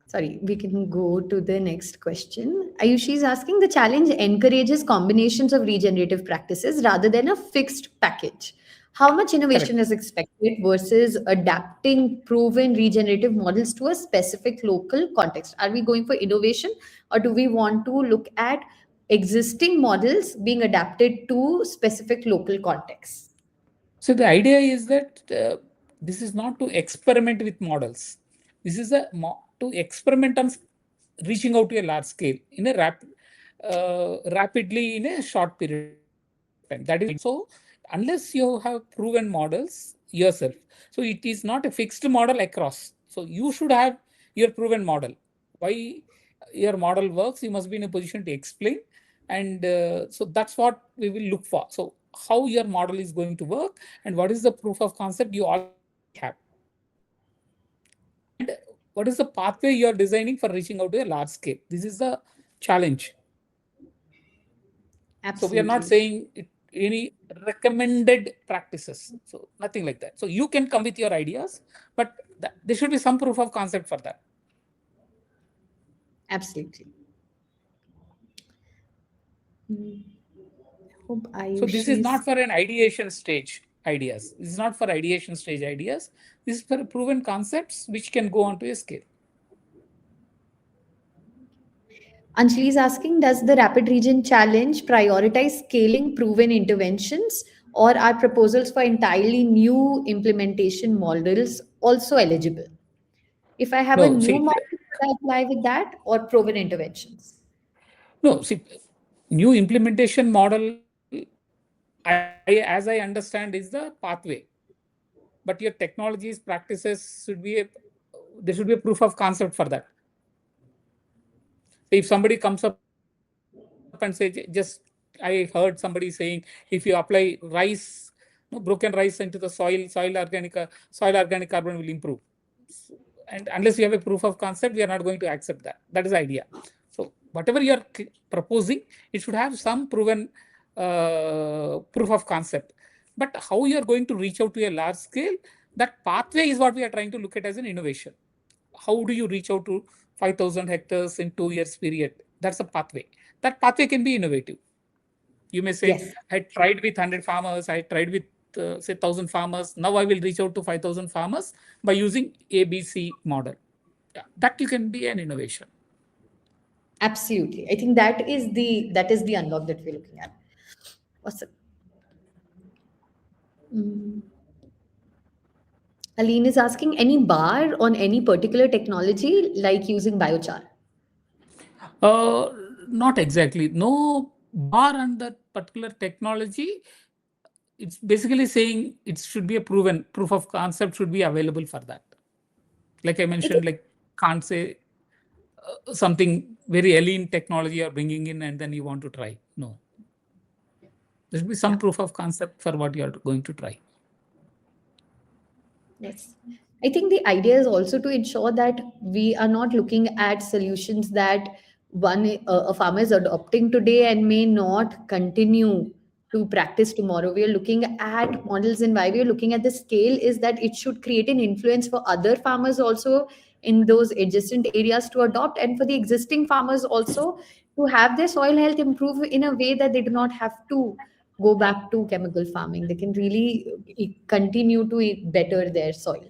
Sorry, we can go to the next question. Ayushi is asking, the challenge encourages combinations of regenerative practices rather than a fixed package. How much innovation Correct. is expected versus adapting proven regenerative models to a specific local context? Are we going for innovation, or do we want to look at existing models being adapted to specific local contexts? So the idea is that this is not to experiment with models. This is to experiment on reaching out to a large scale in a rapidly in a short period of time. That is the point. So unless you have proven models yourself, so it is not a fixed model across. So you should have your proven model. Why your model works, you must be in a position to explain. And so that's what we will look for. So how your model is going to work and what is the proof of concept you already have. And what is the pathway you are designing for reaching out to a large scale. This is the challenge. So we are not Absolutely. saying any recommended practices. So nothing like that. So you can come with your ideas, but there should be some proof of concept for that. Absolutely. Hope So this is Ayushi's. not for an ideation stage ideas. This is not for ideation stage ideas. This is for proven concepts which can go on to a scale. Anjali is asking, does the Rapid Region Challenge prioritize scaling proven interventions, or are proposals for entirely new implementation models also eligible? If I have a No, new see, model, should I apply with that or proven interventions? no, see, new implementation model, as I understand, is the pathway. But your technologies, practices there should be a proof of concept for that. If somebody comes up and say, I heard somebody saying, if you apply rice, broken rice into the soil organic carbon will improve. And unless you have a proof of concept, we are not going to accept that. That is the idea. So whatever you are proposing, it should have some proven proof of concept. But how you are going to reach out to a large scale, that pathway is what we are trying to look at as an innovation. How do you reach out to 5,000 hectares in 2 years period? That's a pathway. That pathway can be innovative. You may say, Yes. I tried with 100 farmers, I tried with say 1,000 farmers. Now I will reach out to 5,000 farmers by using ABC model. Yeah, that you can be an innovation. Absolutely. I think that is the unlock that we're looking at. Awesome. Aline is asking, any bar on any particular technology like using biochar? Uh, Not exactly. No bar on that particular technology. It's basically saying it should be a proven proof of concept should be available for that. Like I I think mentioned, like can't say something very alien technology you're bringing in and then you want to try. No, there should be some yeah. proof of concept for what you're going to try. Yes. I think the idea is also to ensure that we are not looking at solutions that a farmer is adopting today and may not continue to practice tomorrow. We are looking at models, and why we are looking at the scale is that it should create an influence for other farmers also in those adjacent areas to adopt, and for the existing farmers also to have their soil health improve in a way that they do not have to go back to chemical farming. They can really continue to better their soil.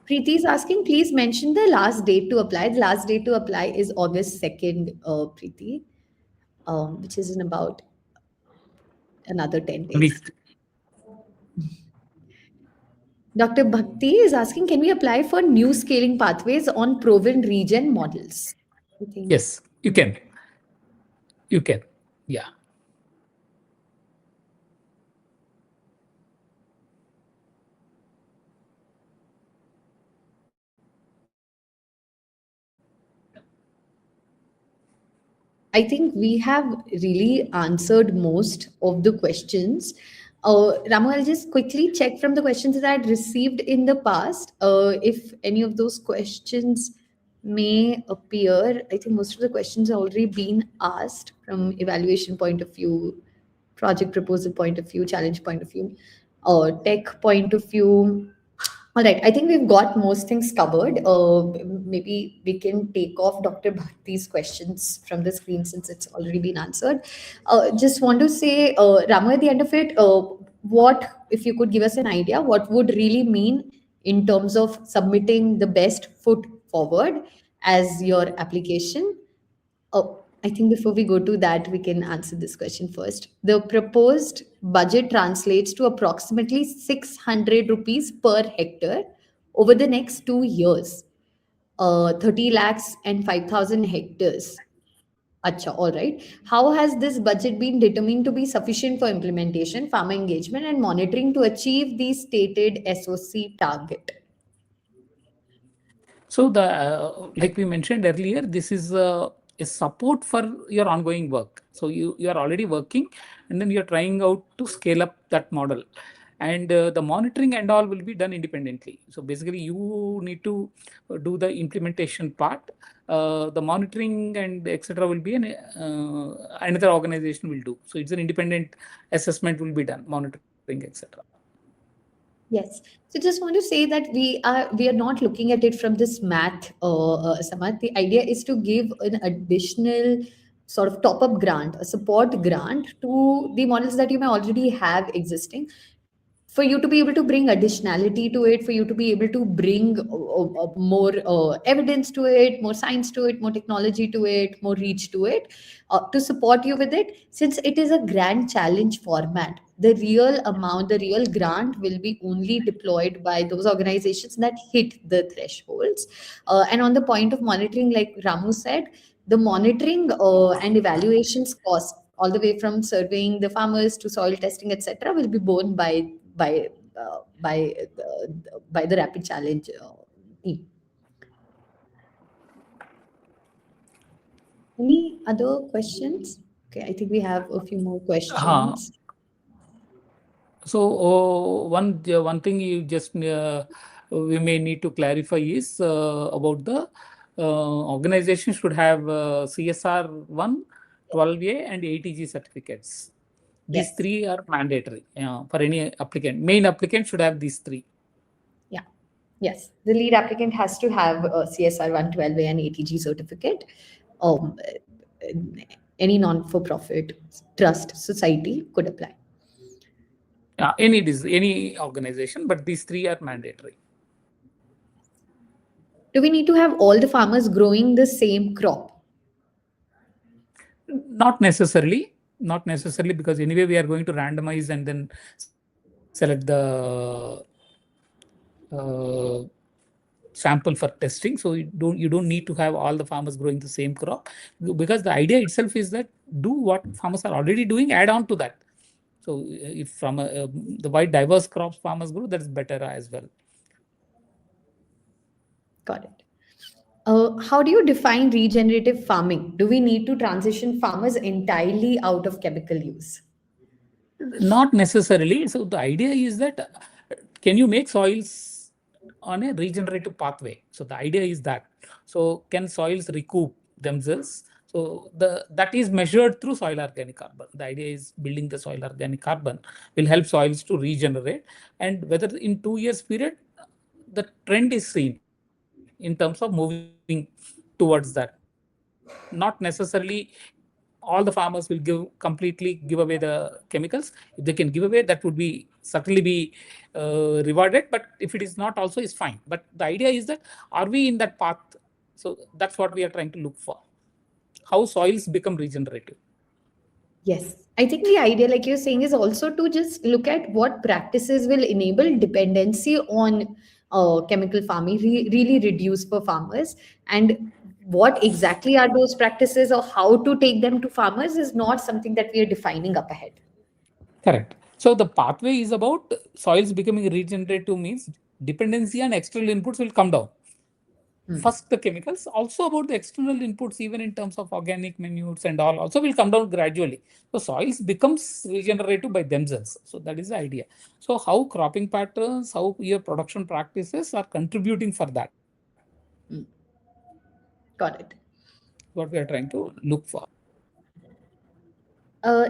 Preeti is asking, please mention the last date to apply. The last date to apply is August 2nd, Preeti, which is in about another 10 days. Dr. Bhakti is asking, can we apply for new scaling pathways on proven regen models? I think. Yes, you can. You can. Yeah. I think we have really answered most of the questions. Ramu, I'll just quickly check from the questions that I had received in the past if any of those questions may appear. I think most of the questions have already been asked from evaluation point of view, project proposal point of view, challenge point of view, tech point of view. All right, I think we've got most things covered. Maybe we can take off Dr. Bhakti's questions from the screen since it's already been answered. Just want to say, Ramu, at the end of it, what, if you could give us an idea, what would really mean in terms of submitting the best foot forward as your application? Oh, I think before we go to that, we can answer this question first. The proposed budget translates to approximately 600 rupees per hectare over the next 2 years. 30 lakhs and 5,000 hectares. Acha, all right. How has this budget been determined to be sufficient for implementation, farmer engagement, and monitoring to achieve the stated SOC target? So the like we mentioned earlier, this is a support for your ongoing work. So you are already working, and then you are trying out to scale up that model, and the monitoring and all will be done independently. So basically, you need to do the implementation part. The monitoring and etc. will be another organization will do. So it's an independent assessment will be done, monitoring etc. Yes. So just want to say that we are not looking at it from this math, Samad. The idea is to give an additional sort of top-up grant, a support grant to the models that you may already have existing, for you to be able to bring additionality to it, for you to be able to bring more evidence to it, more science to it, more technology to it, more reach to it, to support you with it. Since it is a grand challenge format, the real amount, the real grant will be only deployed by those organizations that hit the thresholds. And on the point of monitoring, like Ramu said, the monitoring and evaluations cost all the way from surveying the farmers to soil testing, etc., will be borne by by the rapid challenge team. Any other questions? Okay, I think we have a few more questions. So one thing you just we may need to clarify is about the organization should have CSR 1, 12A and ATG certificates. These Yes. three are mandatory for any applicant. Main applicant should have these three. Yeah. Yes. The lead applicant has to have a CSR 112A and ATG certificate. Um, any non-for-profit trust society could apply. Any organization, but these three are mandatory. Do we need to have all the farmers growing the same crop? Not necessarily, because anyway we are going to randomize and then select the sample for testing. So you don't need to have all the farmers growing the same crop, because the idea itself is that do what farmers are already doing, add on to that. So if from the wide diverse crops farmers grow, that's better as well. Got it. How do you define regenerative farming? Do we need to transition farmers entirely out of chemical use? Not necessarily. So the idea is that can you make soils on a regenerative pathway? So the idea is that. So can soils recoup themselves? So that is measured through soil organic carbon. The idea is building the soil organic carbon will help soils to regenerate, and whether in 2 years period, the trend is seen in terms of moving towards that. Not necessarily all the farmers will completely give away the chemicals. If they can give away, that would be certainly be rewarded. But if it is not, also is fine. But the idea is that are we in that path? So that's what we are trying to look for. How soils become regenerative. Yes. I think the idea, like you're saying, is also to just look at what practices will enable dependency on chemical farming, really reduce for farmers. And what exactly are those practices or how to take them to farmers is not something that we are defining up ahead. Correct. So the pathway is about soils becoming regenerative, means dependency on external inputs will come down. First the chemicals, also about the external inputs, even in terms of organic manures and all, also will come down gradually. So soils becomes regenerative by themselves. So that is the idea. So how cropping patterns, how your production practices are contributing for that. Got it. What we are trying to look for.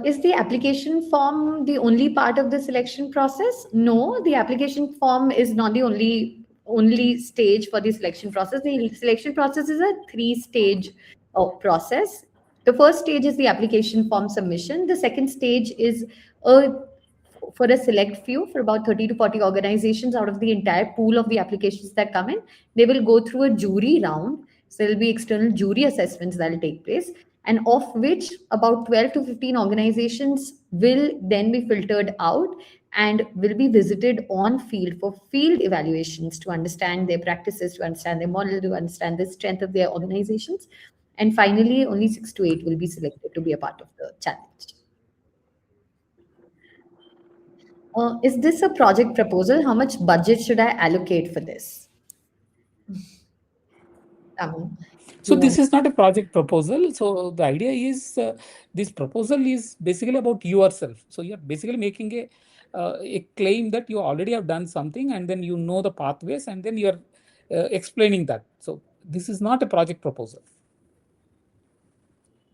Is the application form the only part of the selection process? No, the application form is not the only stage for the selection process. The selection process is a three-stage process. The first stage is the application form submission. The second stage is a for a select few, for about 30 to 40 organizations out of the entire pool of the applications that come in, they will go through a jury round. So there will be external jury assessments that will take place, and of which about 12 to 15 organizations will then be filtered out and will be visited on field for field evaluations to understand their practices, to understand their model, to understand the strength of their organizations. And finally, only 6 to 8 will be selected to be a part of the challenge. Is this a project proposal? How much budget should I allocate for this? So this is not a project proposal. So the idea is this proposal is basically about yourself. So you're basically making a claim that you already have done something, and then you know the pathways, and then you're explaining that. So this is not a project proposal.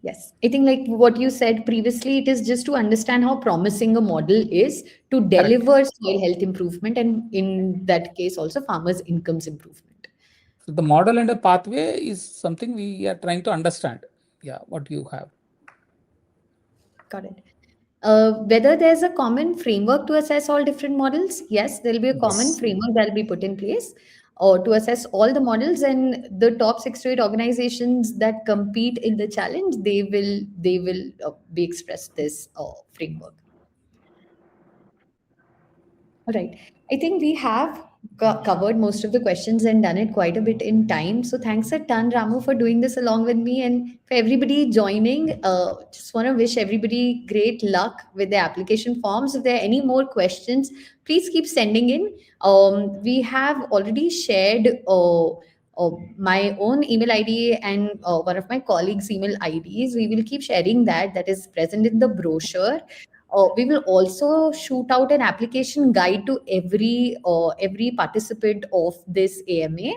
Yes, I think like what you said previously, it is just to understand how promising a model is to deliver soil health improvement, and in that case also farmers' incomes improvement. So the model and the pathway is something we are trying to understand. Yeah, what you have. Got it. Whether there's a common framework to assess all different models, yes, there'll be a common framework that'll be put in place to assess all the models, and the top 6 to 8 organizations that compete in the challenge, they will be expressed this framework. All right. I think we have covered most of the questions and done it quite a bit in time. So thanks a ton, Ramu, for doing this along with me, and for everybody joining. Just want to wish everybody great luck with the application forms. If there are any more questions, please keep sending in. We have already shared my own email ID and one of my colleagues' email IDs. We will keep sharing that. That is present in the brochure. We will also shoot out an application guide to every participant of this AMA.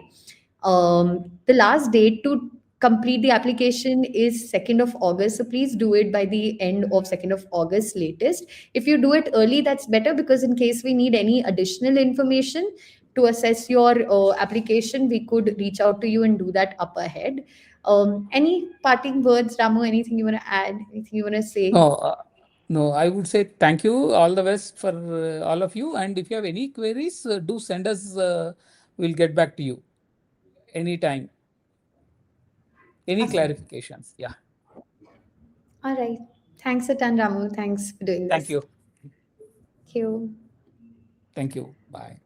The last date to complete the application is 2nd of August. So please do it by the end of 2nd of August latest. If you do it early, that's better, because in case we need any additional information to assess your application, we could reach out to you and do that up ahead. Any parting words, Ramu? Anything you want to add? Anything you want to say? No, I would say thank you. All the best for all of you. And if you have any queries, do send us. We'll get back to you anytime. Any Awesome. clarifications? Yeah. All right. Thanks a ton, Ramu. Thanks for doing this. Thank you. Thank you. Thank you. Bye.